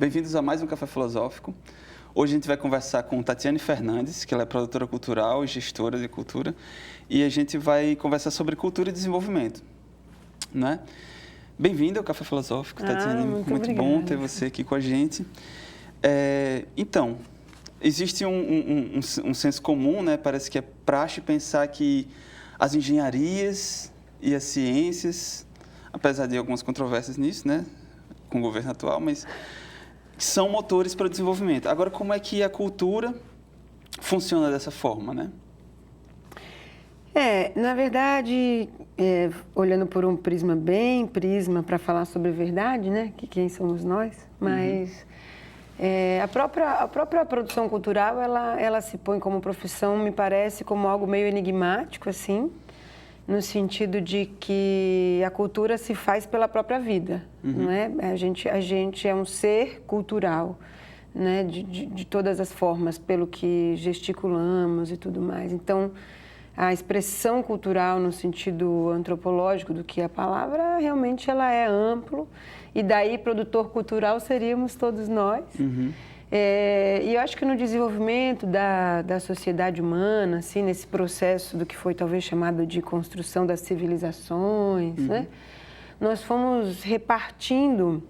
Bem-vindos a mais um Café Filosófico. Hoje a gente vai conversar com Tatiane Fernandes, que ela é produtora cultural e gestora de cultura, e a gente vai conversar sobre cultura e desenvolvimento, né? Bem-vinda ao Café Filosófico, Tatiane. Muito bom ter você aqui com a gente. Então, existe um senso comum, né? Parece que é praxe pensar que as engenharias e as ciências, apesar de algumas controvérsias nisso, né? Com o governo atual, mas são motores para o desenvolvimento. Agora, como é que a cultura funciona dessa forma, né? Na verdade, olhando por um prisma para falar sobre verdade, né? Que quem somos nós, mas a própria produção cultural, ela se põe como profissão, me parece, como algo meio enigmático, assim, no sentido de que a cultura se faz pela própria vida, não é? A gente é um ser cultural, né? De todas as formas, pelo que gesticulamos e tudo mais. Então, a expressão cultural no sentido antropológico do que a palavra, realmente ela é amplo, e daí produtor cultural seríamos todos nós. E eu acho que no desenvolvimento da sociedade humana, assim, nesse processo do que foi talvez chamado de construção das civilizações, né? Nós fomos repartindo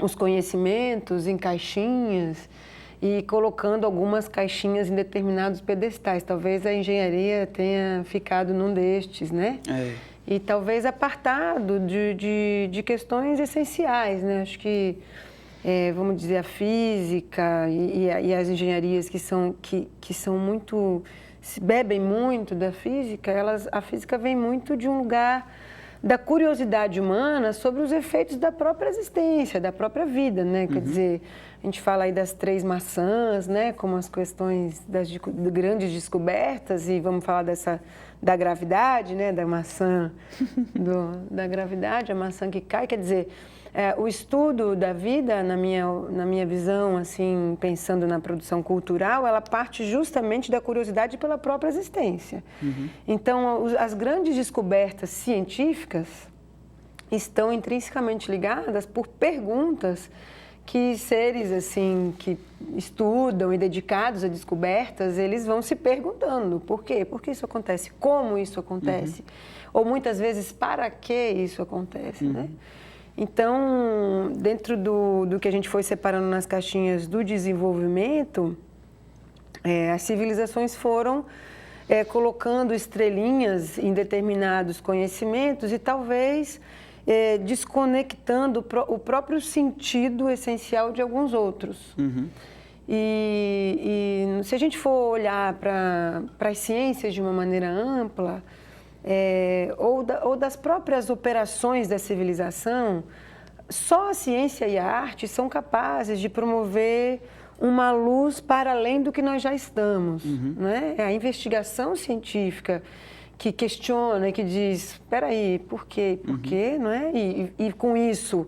os conhecimentos em caixinhas e colocando algumas caixinhas em determinados pedestais. Talvez a engenharia tenha ficado num destes, né? E talvez apartado de questões essenciais, né? Acho que vamos dizer, a física e as engenharias que são muito, se bebem muito da física, a física vem muito de um lugar da curiosidade humana sobre os efeitos da própria existência, da própria vida, né? Quer dizer, a gente fala aí das 3 maçãs, né? Como as questões das grandes descobertas, e vamos falar da gravidade, né? Da maçã, da gravidade, a maçã que cai, quer dizer, o estudo da vida, na minha visão, assim, pensando na produção cultural, ela parte justamente da curiosidade pela própria existência. Então, as grandes descobertas científicas estão intrinsecamente ligadas por perguntas que seres, assim, que estudam e dedicados a descobertas, eles vão se perguntando por quê? Por que isso acontece? Como isso acontece? Ou, muitas vezes, para que isso acontece, né? Então, dentro do que a gente foi separando nas caixinhas do desenvolvimento, as civilizações foram colocando estrelinhas em determinados conhecimentos e talvez desconectando o próprio sentido essencial de alguns outros. E se a gente for olhar para as ciências de uma maneira ampla, ou das próprias operações da civilização, só a ciência e a arte são capazes de promover uma luz para além do que nós já estamos. Né? É a investigação científica que questiona, que diz, espera aí, por quê? Por quê? Não é? E com isso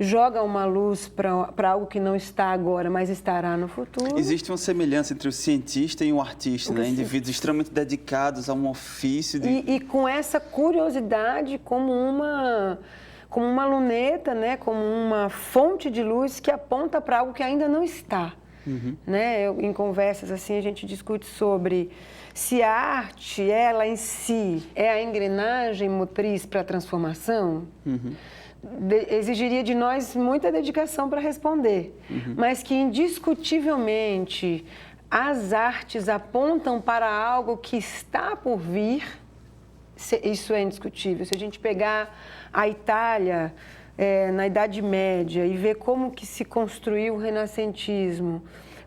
joga uma luz para algo que não está agora, mas estará no futuro. Existe uma semelhança entre o cientista e o artista, né? Indivíduos extremamente dedicados a um ofício. E com essa curiosidade como uma luneta, né? Como uma fonte de luz que aponta para algo que ainda não está. Né? Em conversas assim, a gente discute sobre se a arte, ela em si, é a engrenagem motriz para a transformação. Exigiria de nós muita dedicação para responder, mas que indiscutivelmente as artes apontam para algo que está por vir, isso é indiscutível. Se a gente pegar a Itália na Idade Média e ver como que se construiu o renascentismo,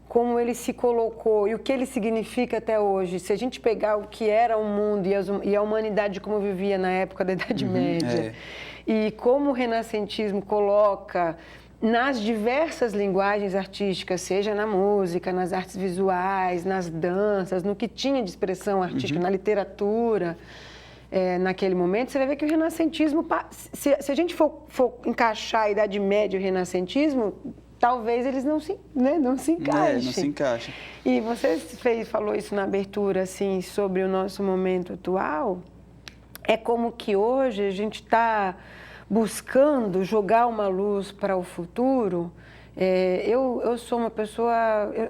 como ele se colocou e o que ele significa até hoje, se a gente pegar o que era o mundo e a humanidade como vivia na época da Idade Média, e como o renascentismo coloca nas diversas linguagens artísticas, seja na música, nas artes visuais, nas danças, no que tinha de expressão artística, na literatura, naquele momento, você vai ver que o renascentismo, se a gente for encaixar a Idade Média e o renascentismo, talvez eles não se encaixem. Não se encaixem. E você falou isso na abertura, assim, sobre o nosso momento atual. É como que hoje a gente está buscando jogar uma luz para o futuro Eu sou uma pessoa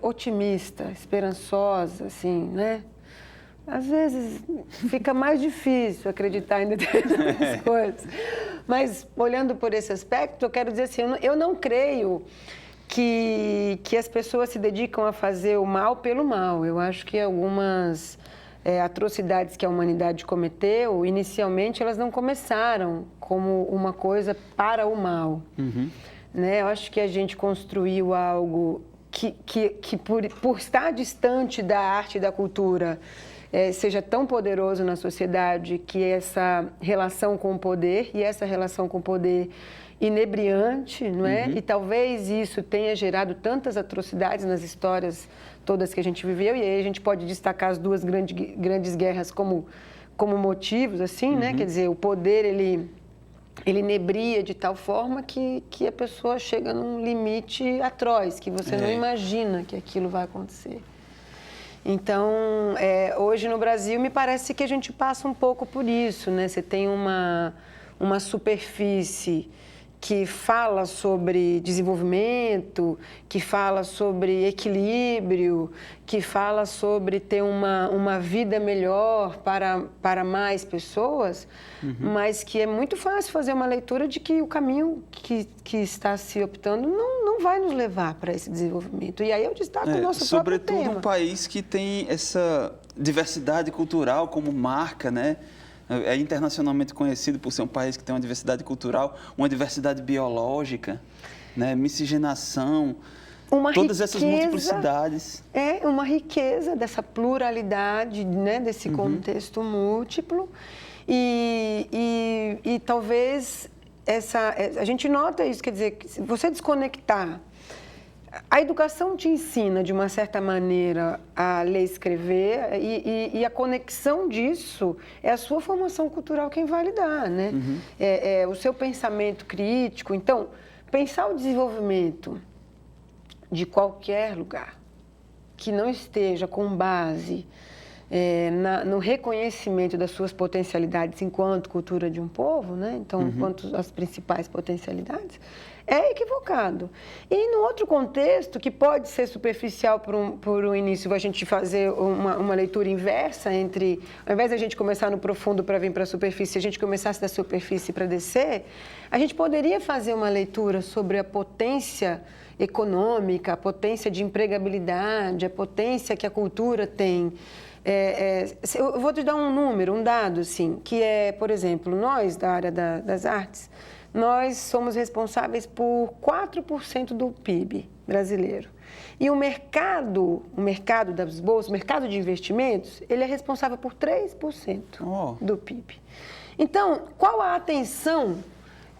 otimista, esperançosa, assim, né? Às vezes fica mais difícil acreditar em determinadas coisas. Mas, olhando por esse aspecto, eu quero dizer assim, eu não creio que as pessoas se dedicam a fazer o mal pelo mal. Eu acho que algumas atrocidades que a humanidade cometeu, inicialmente, elas não começaram como uma coisa para o mal. Uhum. Né? Eu acho que a gente construiu algo que por estar distante da arte e da cultura, seja tão poderoso na sociedade, que essa relação com o poder, e essa relação com o poder inebriante, não é? Uhum. E talvez isso tenha gerado tantas atrocidades nas histórias todas que a gente viveu, e aí a gente pode destacar as duas grandes guerras como motivos, assim, uhum. né? Quer dizer, o poder, ele inebria de tal forma que a pessoa chega num limite atroz, que você não imagina que aquilo vai acontecer. Então, hoje no Brasil, me parece que a gente passa um pouco por isso, né? Você tem uma superfície que fala sobre desenvolvimento, que fala sobre equilíbrio, que fala sobre ter uma vida melhor para mais pessoas, uhum. mas que é muito fácil fazer uma leitura de que o caminho que está se optando não vai nos levar para esse desenvolvimento. E aí eu destaco o nosso próprio tema. Sobretudo um país que tem essa diversidade cultural como marca, né? É internacionalmente conhecido por ser um país que tem uma diversidade cultural, uma diversidade biológica, né? Miscigenação, todas essas multiplicidades. É uma riqueza dessa pluralidade, né? Desse contexto múltiplo. E talvez a gente nota isso, quer dizer, se você desconectar, a educação te ensina, de uma certa maneira, a ler e escrever, e a conexão disso é a sua formação cultural quem vai lhe dar, né? Uhum. O seu pensamento crítico. Então, pensar o desenvolvimento de qualquer lugar que não esteja com base no reconhecimento das suas potencialidades enquanto cultura de um povo, né? Então, enquanto as principais potencialidades, é equivocado. E no outro contexto, que pode ser superficial por um início, a gente fazer uma leitura inversa entre, ao invés de a gente começar no profundo para vir para a superfície, a gente começasse da superfície para descer, a gente poderia fazer uma leitura sobre a potência econômica, a potência de empregabilidade, a potência que a cultura tem. Eu vou te dar um número, um dado, assim, que é, por exemplo, nós, da área das artes, nós somos responsáveis por 4% do PIB brasileiro. E o mercado das bolsas, o mercado de investimentos, ele é responsável por 3% do PIB. Então, qual a atenção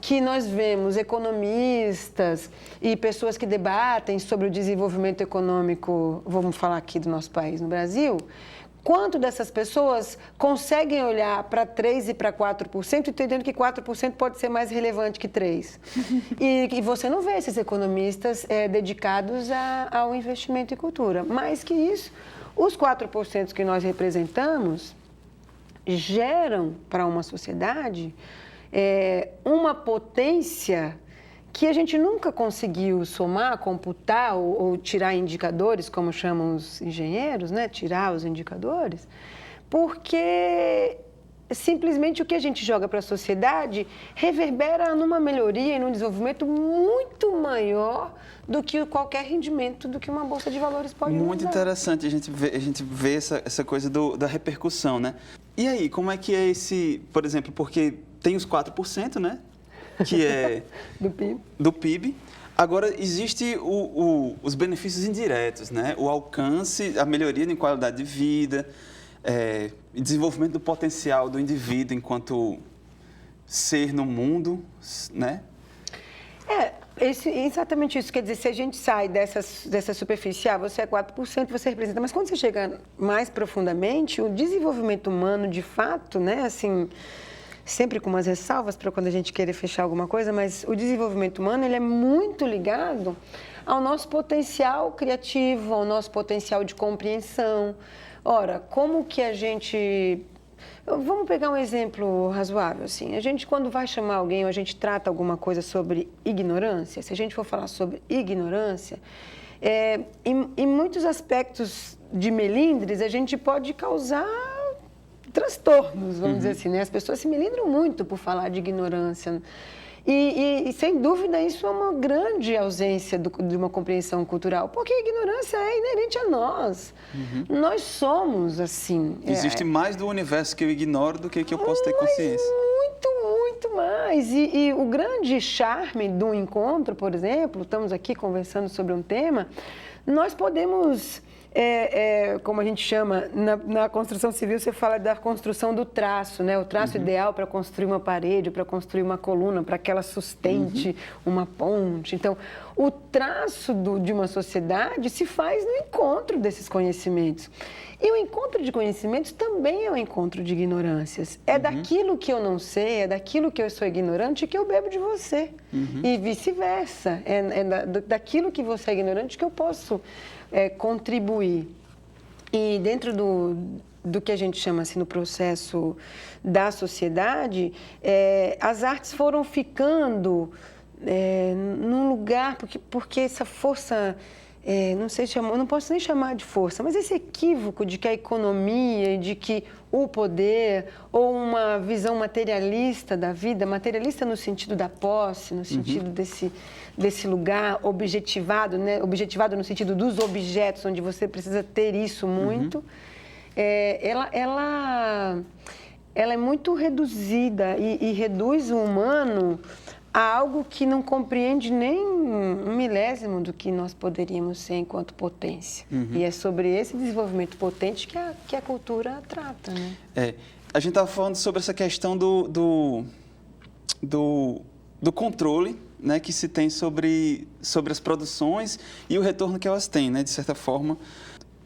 que nós vemos economistas e pessoas que debatem sobre o desenvolvimento econômico, vamos falar aqui do nosso país, no Brasil, quanto dessas pessoas conseguem olhar para 3% e para 4%, entendendo que 4% pode ser mais relevante que 3%. E você não vê esses economistas dedicados ao investimento em cultura. Mais que isso, os 4% que nós representamos geram para uma sociedade uma potência que a gente nunca conseguiu somar, computar ou tirar indicadores, como chamam os engenheiros, né? Tirar os indicadores, porque simplesmente o que a gente joga para a sociedade reverbera numa melhoria e num desenvolvimento muito maior do que qualquer rendimento do que uma bolsa de valores pode dar. Muito interessante a gente vê essa coisa da repercussão, né? E aí, como é que é esse, por exemplo, porque tem os 4%, né? Que é do PIB. Agora, existe os benefícios indiretos, né? O alcance, a melhoria de qualidade de vida, desenvolvimento do potencial do indivíduo enquanto ser no mundo, né? Exatamente isso. Quer dizer, se a gente sai dessa superfície, você é 4%, você representa. Mas quando você chega mais profundamente, o desenvolvimento humano, de fato, né? Assim, sempre com umas ressalvas para quando a gente querer fechar alguma coisa, mas o desenvolvimento humano, ele é muito ligado ao nosso potencial criativo, ao nosso potencial de compreensão. Ora, como que a gente Vamos pegar um exemplo razoável, assim. A gente, quando vai chamar alguém ou a gente trata alguma coisa sobre ignorância, se a gente for falar sobre ignorância, em muitos aspectos de melindres, a gente pode causar transtornos, vamos dizer assim, né? As pessoas se melindram muito por falar de ignorância. E, sem dúvida, isso é uma grande ausência de uma compreensão cultural, porque a ignorância é inerente a nós. Nós somos assim. Existe mais do universo que eu ignoro do que eu posso ter consciência. Muito mais. E o grande charme do encontro, por exemplo, estamos aqui conversando sobre um tema, nós podemos... como a gente chama, na construção civil, você fala da construção do traço, né? O traço ideal para construir uma parede, para construir uma coluna, para que ela sustente uma ponte. Então, o traço de uma sociedade se faz no encontro desses conhecimentos. E o encontro de conhecimentos também é um encontro de ignorâncias. É daquilo que eu não sei, é daquilo que eu sou ignorante que eu bebo de você. E vice-versa. Daquilo que você é ignorante que eu posso contribuir. E dentro do que a gente chama assim no processo da sociedade, as artes foram ficando num lugar, porque essa força, não posso nem chamar de força, mas esse equívoco de que a economia e de que o poder ou uma visão materialista da vida, materialista no sentido da posse, no sentido desse lugar objetivado, né? Objetivado no sentido dos objetos, onde você precisa ter isso muito, ela é muito reduzida e reduz o humano a algo que não compreende nem um milésimo do que nós poderíamos ser enquanto potência. E é sobre esse desenvolvimento potente que a cultura trata, né? A gente estava falando sobre essa questão do controle, né, que se tem sobre as produções e o retorno que elas têm, né, de certa forma.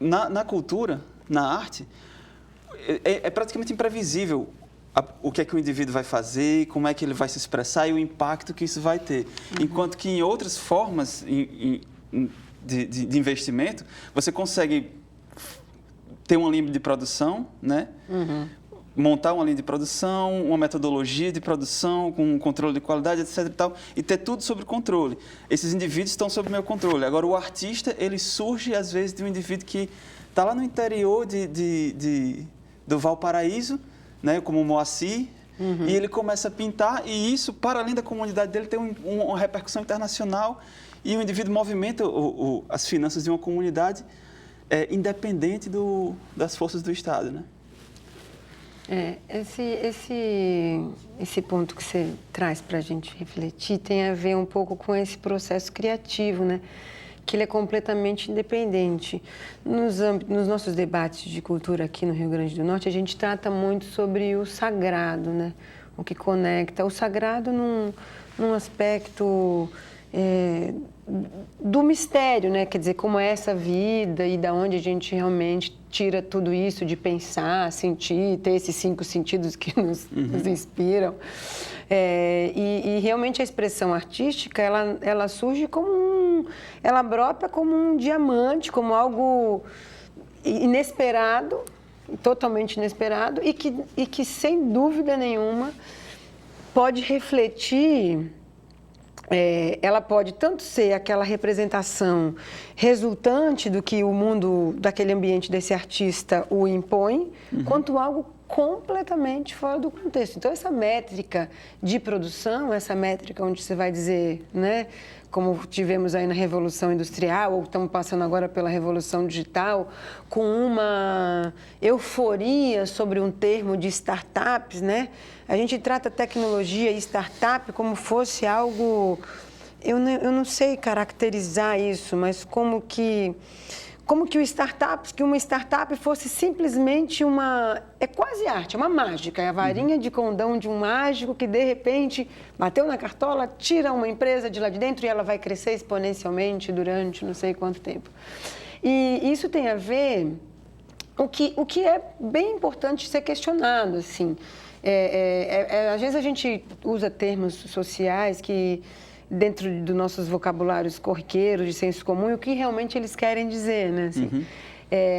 Na cultura, na arte, é praticamente imprevisível o que é que o indivíduo vai fazer, como é que ele vai se expressar e o impacto que isso vai ter. Enquanto que em outras formas de investimento, você consegue ter uma linha de produção, né? Montar uma linha de produção, uma metodologia de produção, com um controle de qualidade, etc. e tal, e ter tudo sob controle. Esses indivíduos estão sob meu controle. Agora, o artista, ele surge, às vezes, de um indivíduo que está lá no interior do Valparaíso, né, como o Moacir, e ele começa a pintar, e isso, para além da comunidade dele, tem uma repercussão internacional, e o indivíduo movimenta as finanças de uma comunidade independente das forças do Estado, né? Esse ponto que você traz para a gente refletir tem a ver um pouco com esse processo criativo, né? Que ele é completamente independente. Nos nossos debates de cultura aqui no Rio Grande do Norte, a gente trata muito sobre o sagrado, né? O que conecta. O sagrado num aspecto do mistério, né? Quer dizer, como é essa vida e da onde a gente realmente tira tudo isso de pensar, sentir, ter esses 5 sentidos que nos inspiram. E realmente a expressão artística, ela surge ela brota como um diamante, como algo inesperado, totalmente inesperado, e que sem dúvida nenhuma pode refletir. Ela pode tanto ser aquela representação resultante do que o mundo, daquele ambiente desse artista o impõe, quanto algo completamente fora do contexto. Então, essa métrica de produção, essa métrica onde você vai dizer, né, como tivemos aí na Revolução Industrial, ou estamos passando agora pela Revolução Digital, com uma euforia sobre um termo de startups, né? A gente trata tecnologia e startup como fosse algo... Eu não sei caracterizar isso, mas como que uma startup fosse simplesmente é quase arte, é uma mágica, é a varinha de condão de um mágico que, de repente, bateu na cartola, tira uma empresa de lá de dentro e ela vai crescer exponencialmente durante não sei quanto tempo. E isso tem a ver, o que é bem importante ser questionado, assim. Às vezes a gente usa termos sociais que, dentro dos nossos vocabulários corriqueiros, de senso comum, e o que realmente eles querem dizer, né? Assim.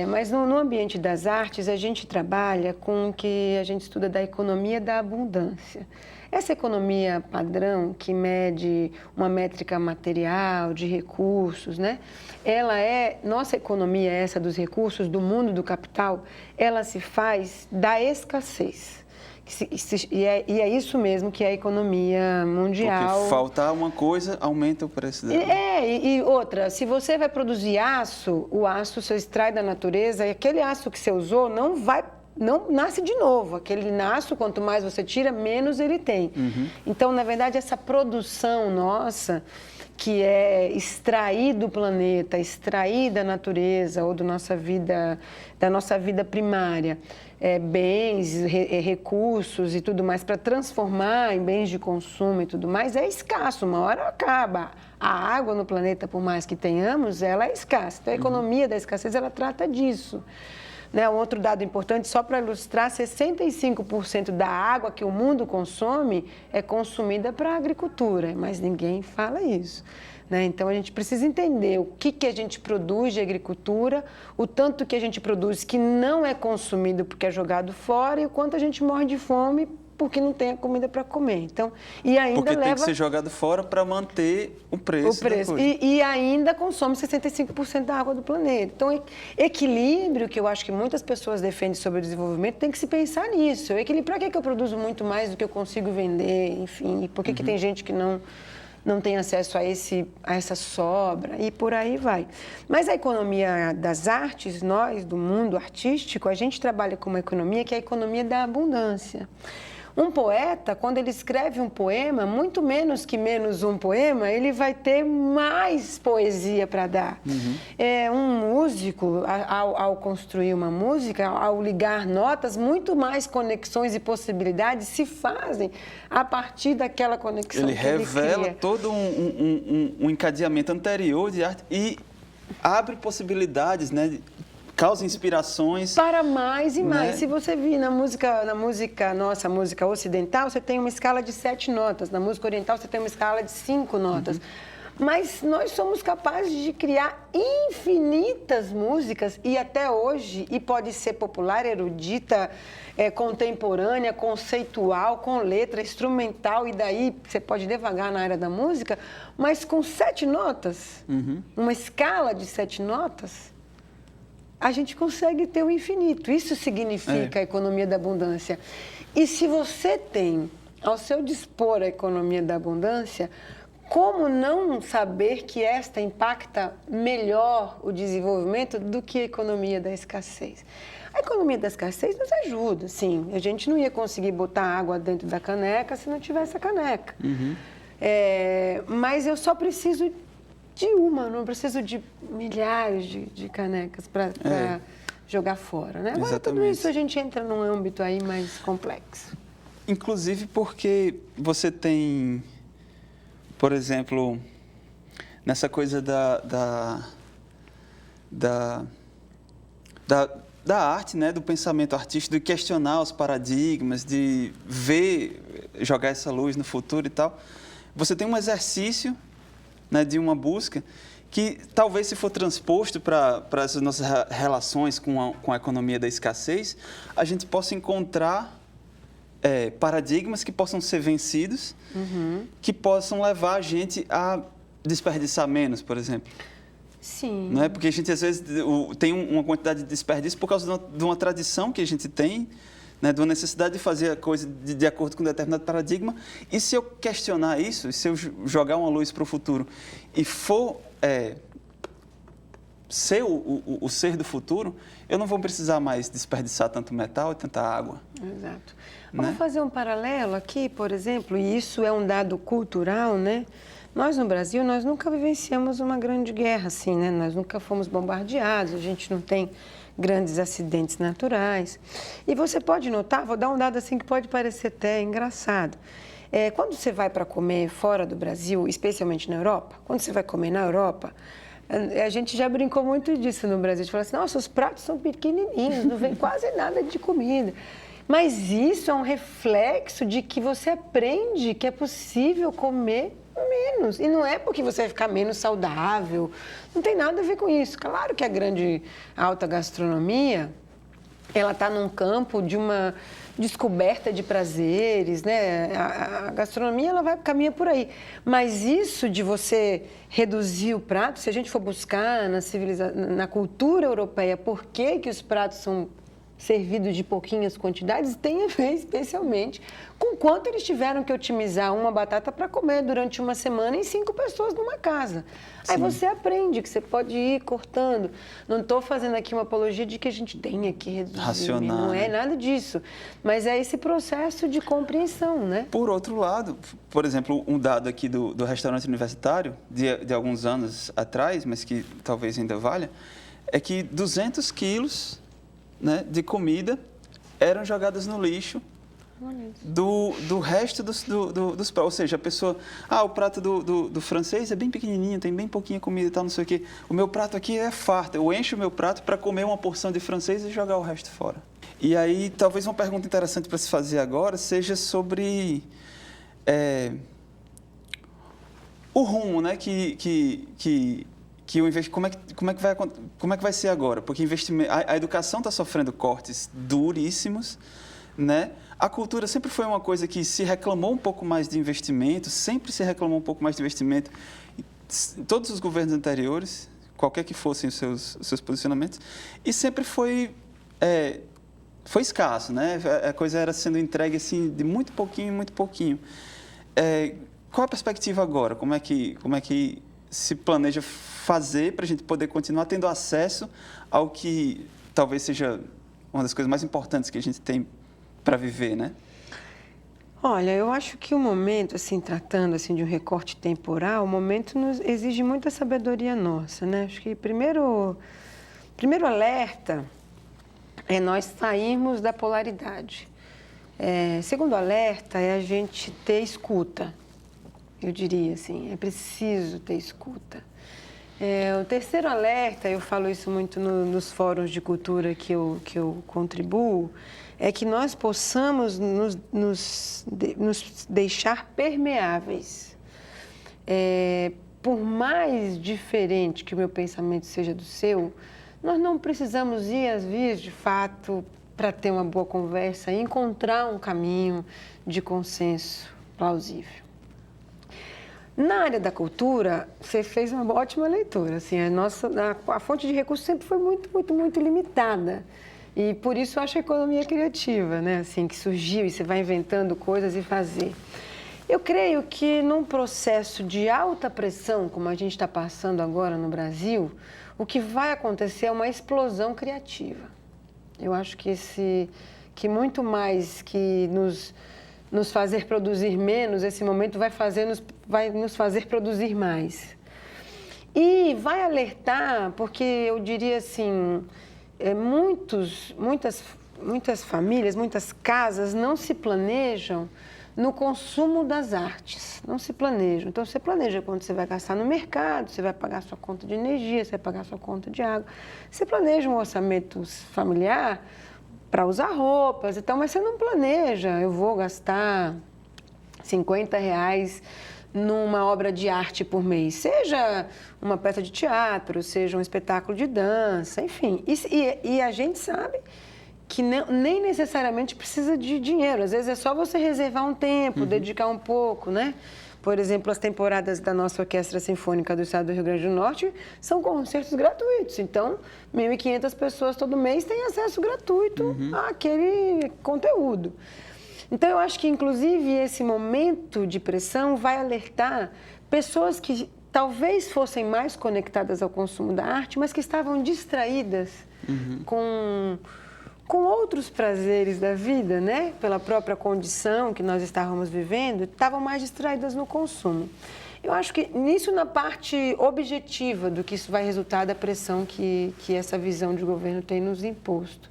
Mas no ambiente das artes, a gente trabalha com o que a gente estuda da economia da abundância. Essa economia padrão, que mede uma métrica material, de recursos, né? Nossa economia, essa dos recursos, do mundo do capital, ela se faz da escassez. E é isso mesmo que é a economia mundial. Porque faltar uma coisa, aumenta o preço dela. E outra, se você vai produzir aço, o aço você extrai da natureza, e aquele aço que você usou não nasce de novo. Aquele aço, quanto mais você tira, menos ele tem. Então, na verdade, essa produção nossa, que é extrair do planeta, extrair da natureza ou da nossa vida primária, bens, recursos e tudo mais, para transformar em bens de consumo e tudo mais, é escasso, uma hora acaba. A água no planeta, por mais que tenhamos, ela é escassa. Então, a economia da escassez, ela trata disso. Um outro dado importante, só para ilustrar, 65% da água que o mundo consome é consumida para a agricultura, mas ninguém fala isso. Então, a gente precisa entender o que a gente produz de agricultura, o tanto que a gente produz que não é consumido porque é jogado fora e o quanto a gente morre de fome porque não tem a comida para comer. Então, e ainda porque tem que ser jogado fora para manter o preço. E ainda consome 65% da água do planeta. Então, equilíbrio, que eu acho que muitas pessoas defendem sobre o desenvolvimento, tem que se pensar nisso. Para que eu produzo muito mais do que eu consigo vender? Enfim, por que tem gente que não tem acesso a essa sobra, e por aí vai. Mas a economia das artes, nós, do mundo artístico, a gente trabalha com uma economia que é a economia da abundância. Um poeta, quando ele escreve um poema, muito menos um poema, ele vai ter mais poesia para dar. Um músico, ao construir uma música, ao ligar notas, muito mais conexões e possibilidades se fazem a partir daquela conexão que ele revela cria. Todo um encadeamento anterior de arte e abre possibilidades, né? Causa inspirações. Para mais e mais. Né? Se você vir na nossa música ocidental, você tem uma escala de 7 notas. Na música oriental, você tem uma escala de 5 notas. Mas nós somos capazes de criar infinitas músicas e até hoje, e pode ser popular, erudita, contemporânea, conceitual, com letra, instrumental, e daí você pode devagar na área da música, mas com 7 notas, uma escala de 7 notas, a gente consegue ter o infinito. Isso significa a economia da abundância. E se você tem ao seu dispor a economia da abundância, como não saber que esta impacta melhor o desenvolvimento do que a economia da escassez? A economia da escassez nos ajuda, sim. A gente não ia conseguir botar água dentro da caneca se não tivesse a caneca. Mas eu só preciso de uma, não preciso de milhares de canecas para jogar fora, né? Agora, tudo isso a gente entra num âmbito aí mais complexo. Inclusive porque você tem, por exemplo, nessa coisa da arte, né? Do pensamento artístico, de questionar os paradigmas, de jogar essa luz no futuro e tal, você tem um exercício, né, de uma busca que talvez, se for transposto para as nossas relações com a economia da escassez, a gente possa encontrar paradigmas que possam ser vencidos, que possam levar a gente a desperdiçar menos, por exemplo. Sim. Não é? Porque a gente, às vezes, tem uma quantidade de desperdício por causa de uma tradição que a gente tem, né, de uma necessidade de fazer a coisa de acordo com um determinado paradigma. E se eu questionar isso, se eu jogar uma luz para o futuro e for ser o ser do futuro, eu não vou precisar mais desperdiçar tanto metal e tanta água. Exato. Né? Vamos fazer um paralelo aqui, por exemplo, e isso é um dado cultural, né? Nós, no Brasil, nós nunca vivenciamos uma grande guerra, assim, né? Nós nunca fomos bombardeados, a gente não tem grandes acidentes naturais. E você pode notar, vou dar um dado assim que pode parecer até engraçado. Quando você vai para comer fora do Brasil, especialmente na Europa, quando você vai comer na Europa, a gente já brincou muito disso no Brasil. A gente fala assim, nossa, os pratos são pequenininhos, não vem quase nada de comida. Mas isso é um reflexo de que você aprende que é possível comer Menos. E não é porque você vai ficar menos saudável. Não tem nada a ver com isso. Claro que a grande alta gastronomia, ela está num campo de uma descoberta de prazeres, né? A gastronomia, ela caminha por aí. Mas isso de você reduzir o prato, se a gente for buscar na cultura europeia, por que que os pratos são servidos de pouquinhas quantidades, tem a ver especialmente com quanto eles tiveram que otimizar uma batata para comer durante uma semana em 5 pessoas numa casa. Aí você aprende que você pode ir cortando. Não estou fazendo aqui uma apologia de que a gente tenha que reduzir. Racionar. Não é nada disso. Mas é esse processo de compreensão, né? Por outro lado, por exemplo, um dado aqui do restaurante universitário, de alguns anos atrás, mas que talvez ainda valha, é que 200 quilos, né, de comida eram jogadas no lixo do resto dos pratos. Ou seja, a pessoa... o prato do francês é bem pequenininho, tem bem pouquinha comida e tal, não sei o quê. O meu prato aqui é farto. Eu encho o meu prato para comer uma porção de francês e jogar o resto fora. E aí, talvez uma pergunta interessante para se fazer agora seja sobre o rumo, né, como é que vai ser agora? Porque a educação está sofrendo cortes duríssimos, né? A cultura sempre foi uma coisa que se reclamou um pouco mais de investimento, sempre se reclamou um pouco mais de investimento. Todos os governos anteriores, qualquer que fossem os seus posicionamentos, e sempre foi escasso, né? A coisa era sendo entregue assim de muito pouquinho em muito pouquinho. Qual a perspectiva agora? Como é que se planeja fazer para a gente poder continuar tendo acesso ao que talvez seja uma das coisas mais importantes que a gente tem para viver, né? Olha, eu acho que o momento, assim, tratando assim, de um recorte temporal, o momento exige muita sabedoria nossa, né? Acho que primeiro alerta é nós sairmos da polaridade. Segundo alerta é a gente ter escuta. Eu diria assim, é preciso ter escuta. O terceiro alerta, eu falo isso muito nos fóruns de cultura que eu contribuo, é que nós possamos nos deixar permeáveis. Por mais diferente que o meu pensamento seja do seu, nós não precisamos ir às vias de fato para ter uma boa conversa e encontrar um caminho de consenso plausível. Na área da cultura, você fez uma ótima leitura. Assim, a fonte de recursos sempre foi muito, muito, muito limitada. E por isso eu acho a economia criativa, né? Assim, que surgiu e você vai inventando coisas e fazer. Eu creio que num processo de alta pressão, como a gente está passando agora no Brasil, o que vai acontecer é uma explosão criativa. Eu acho que muito mais que nos fazer produzir menos, esse momento vai nos fazer produzir mais. E vai alertar, porque eu diria assim, muitas famílias, muitas casas não se planejam no consumo das artes, não se planejam. Então, você planeja quando você vai gastar no mercado, você vai pagar sua conta de energia, você vai pagar sua conta de água. Você planeja um orçamento familiar para usar roupas e tal, mas você não planeja, eu vou gastar R$50 numa obra de arte por mês, seja uma peça de teatro, seja um espetáculo de dança, enfim. E a gente sabe que nem necessariamente precisa de dinheiro, às vezes é só você reservar um tempo, dedicar um pouco, né? Por exemplo, as temporadas da nossa Orquestra Sinfônica do Estado do Rio Grande do Norte são concertos gratuitos. Então, 1.500 pessoas todo mês têm acesso gratuito àquele conteúdo. Então, eu acho que, inclusive, esse momento de pressão vai alertar pessoas que talvez fossem mais conectadas ao consumo da arte, mas que estavam distraídas com outros prazeres da vida, né? Pela própria condição que nós estávamos vivendo, estavam mais distraídas no consumo. Eu acho que nisso, na parte objetiva do que isso vai resultar da pressão que essa visão de governo tem nos imposto.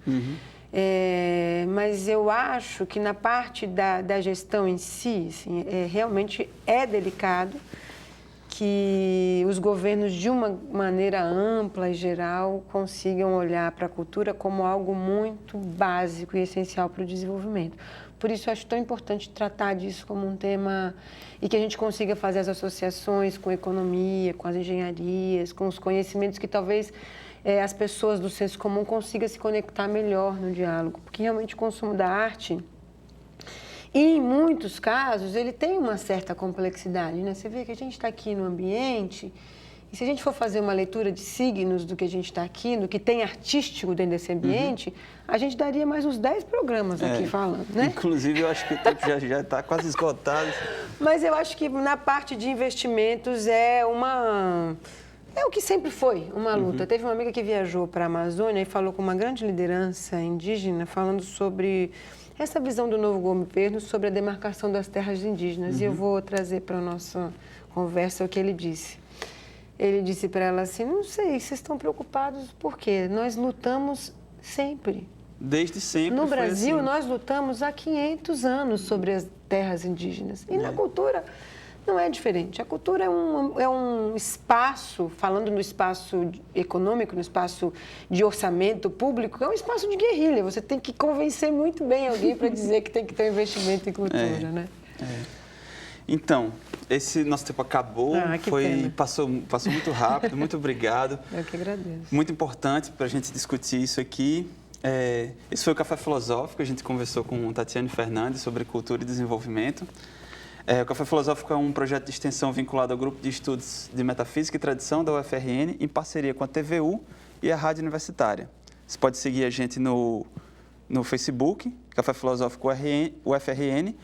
Mas eu acho que na parte da gestão em si, assim, realmente é delicado que os governos, de uma maneira ampla e geral, consigam olhar para a cultura como algo muito básico e essencial para o desenvolvimento. Por isso, eu acho tão importante tratar disso como um tema e que a gente consiga fazer as associações com a economia, com as engenharias, com os conhecimentos que talvez as pessoas do senso comum consigam se conectar melhor no diálogo, porque realmente o consumo da arte, e em muitos casos, ele tem uma certa complexidade, né? Você vê que a gente está aqui no ambiente, e se a gente for fazer uma leitura de signos do que a gente está aqui, do que tem artístico dentro desse ambiente, a gente daria mais uns 10 programas aqui falando, né? Inclusive, eu acho que o tempo já está quase esgotado. Mas eu acho que na parte de investimentos é o que sempre foi, uma luta. Teve uma amiga que viajou para a Amazônia e falou com uma grande liderança indígena, falando sobre essa visão do novo governo sobre a demarcação das terras indígenas. E eu vou trazer para a nossa conversa o que ele disse. Ele disse para ela assim, não sei, vocês estão preocupados por quê? Nós lutamos sempre. Desde sempre No foi Brasil, assim. nós lutamos há 500 anos sobre as terras indígenas. E na cultura não é diferente. A cultura é um espaço, falando no espaço econômico, no espaço de orçamento público, é um espaço de guerrilha. Você tem que convencer muito bem alguém para dizer que tem que ter um investimento em cultura, né? Então, esse nosso tempo acabou, passou muito rápido, muito obrigado. Eu que agradeço. Muito importante para a gente discutir isso aqui. Esse foi o Café Filosófico, a gente conversou com Tatiane Fernandes sobre cultura e desenvolvimento. O Café Filosófico é um projeto de extensão vinculado ao Grupo de Estudos de Metafísica e Tradição da UFRN, em parceria com a TVU e a Rádio Universitária. Você pode seguir a gente no Facebook, Café Filosófico UFRN,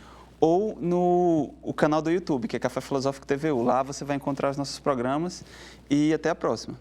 ou no canal do YouTube, que é Café Filosófico TVU. Lá você vai encontrar os nossos programas e até a próxima.